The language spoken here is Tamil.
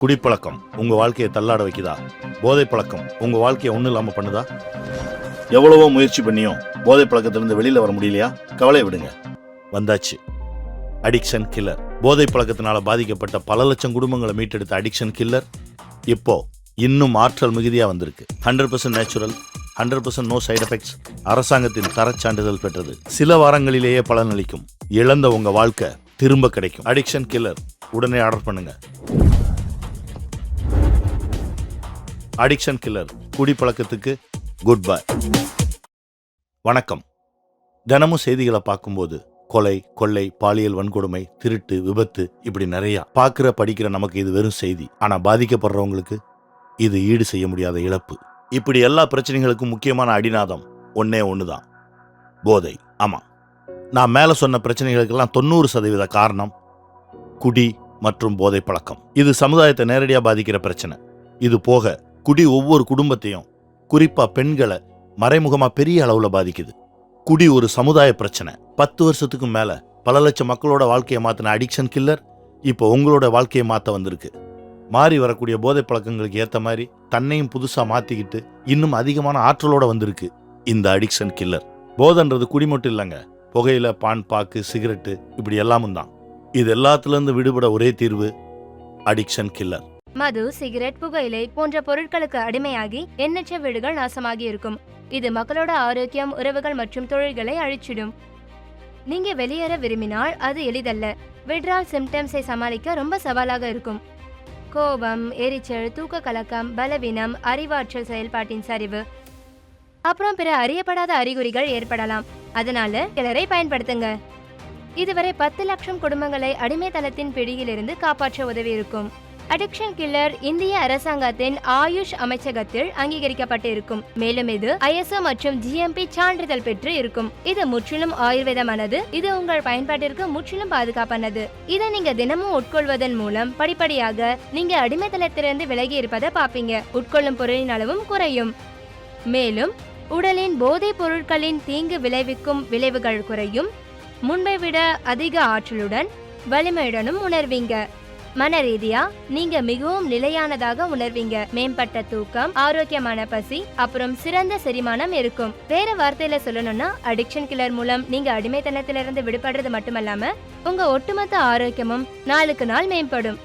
குடிப்பழக்கம் உங்க வாழ்க்கையை தள்ளாட வைக்குதா? போதை பழக்கம் உங்க வாழ்க்கையை ஒன்றும் இல்லாம பண்ணுதா? எவ்வளவோ முயற்சி பண்ணியும் போதை பழக்கத்திலிருந்து வெளியில வர முடியலையா? கவலை விடுங்க, வந்தாச்சு அடிக்ஷன் கில்லர். போதை பழக்கத்தினால பாதிக்கப்பட்ட பல லட்சம் குடும்பங்களை மீட்டெடுத்த அடிக்ஷன் கில்லர் இப்போ இன்னும் ஆற்றல் மிகுதியா வந்திருக்கு. 100% நேச்சுரல், 100% நோ சைடு எஃபெக்ட்ஸ், அரசாங்கத்தின் தரச் சான்றிதழ் பெற்றது. சில வாரங்களிலேயே பலனளிக்கும். இழந்த உங்க வாழ்க்கை திரும்ப கிடைக்கும். அடிக்ஷன் கில்லர் உடனே ஆர்டர் பண்ணுங்க. அடிக்ஷன் கில்லர், குடிப்பழக்கத்துக்கு குட் பை. வணக்கம். தினமும் செய்திகளை பார்க்கும்போது கொலை, கொள்ளை, பாலியல் வன்கொடுமை, திருட்டு, விபத்து, இப்படி நிறைய பார்க்கிற படிக்கிற நமக்கு இது வெறும் செய்தி. ஆனா பாதிக்கப்படுறவங்களுக்கு இது ஈடு செய்ய முடியாத இழப்பு. இப்படி எல்லா பிரச்சனைகளுக்கும் முக்கியமான அடிநாதம் ஒன்னே ஒண்ணுதான், போதை. ஆமா, நான் மேல சொன்ன பிரச்சனைகளுக்கெல்லாம் 90% காரணம் குடி மற்றும் போதை பழக்கம். இது சமுதாயத்தை நேரடியாக பாதிக்கிற பிரச்சனை. இது போக குடி ஒவ்வொரு குடும்பத்தையும், குறிப்பா பெண்களை மறைமுகமா பெரிய அளவுல பாதிக்குது. குடி ஒரு சமுதாய பிரச்சனை. 10 வருஷத்துக்கும் மேல பல லட்சம் மக்களோட வாழ்க்கையை மாத்தின அடிக்ஷன் கில்லர் இப்போ உங்களோட வாழ்க்கையை மாத்த வந்திருக்கு. மாறி வரக்கூடிய போதை பழக்கங்களுக்கு ஏத்த மாதிரி தன்னையும் புதுசா மாத்திக்கிட்டு இன்னும் அதிகமான ஆற்றலோட வந்திருக்கு இந்த அடிக்ஷன் கில்லர். போதைன்றது குடி மட்டும் இல்லைங்க, புகையில, பான், பாக்கு, சிகரெட்டு, இப்படி எல்லாமும் தான். இது எல்லாத்துல இருந்து விடுபட ஒரே தீர்வு அடிக்ஷன் கில்லர். மது, சிகரெட், புகையிலை போன்ற பொருட்களுக்கு அடிமையாகி எண்ணற்ற வீடுகள் நாசமாகி இருக்கும். இது மக்களோட ஆரோக்கியம், உறவுகள் மற்றும் தொழில்களை அழிச்சிடும். நீங்க வெளியேற விரும்பினால் அது எளிதல்ல. விட்ரால் சிம்டம்ஸை சமாளிக்க ரொம்ப சவாலாக இருக்கும். கோபம், எரிச்சல், தூக்க கலக்கம், பலவீனம், அறிவாற்றல் செயல்பாட்டின் சரிவு, அப்புறம் பிற அறியப்படாத அறிகுறிகள் ஏற்படலாம். அதனால கிளரை பயன்படுத்துங்க. இதுவரை 10 லட்சம் குடும்பங்களை அடிமைத்தனத்தின் பிடியிலிருந்து காப்பாற்ற உதவி இருக்கும். அடிக்ஷன் கில்லர் இந்திய அரசாங்கத்தின் ஆயுஷ் அமைச்சகத்தில் அங்கீகரிக்கப்பட்டு இருக்கும். மேலும் இது ISO மற்றும் GMP சான்றிதழ் பெற்று இருக்கும். இது முற்றிலும் ஆயுர்வேதமானது. இது உங்கள் பயன்பாட்டிற்கு முற்றிலும் பாதுகாப்பானது. இதை நீங்க தினமும் உட்கொள்வதன் மூலம் படிப்படியாக நீங்க அடிமைத்தனத்திலிருந்து விலகி இருப்பதை பார்ப்பீங்க. உட்கொள்ளும் பொருளின் அளவும் குறையும். மேலும் உடலின் போதைப் பொருட்களின் தீங்கு விளைவிக்கும் விளைவுகள் குறையும். முன்பை விட அதிக ஆற்றலுடன், வலிமையுடனும் உணர்வீங்க. மன ரீதியா நீங்க மிகவும் நிலையானதாக உணர்வீங்க. மேம்பட்ட தூக்கம், ஆரோக்கியமான பசி, அப்புறம் சிறந்த செரிமானம் இருக்கும். வேற வார்த்தையில சொல்லணும்னா அடிக்ஷன் கில்லர் மூலம் நீங்க அடிமைத்தனத்திலிருந்து விடுபடுறது மட்டுமல்லாம உங்க ஒட்டுமொத்த ஆரோக்கியமும் நாளுக்கு நாள் மேம்படும்.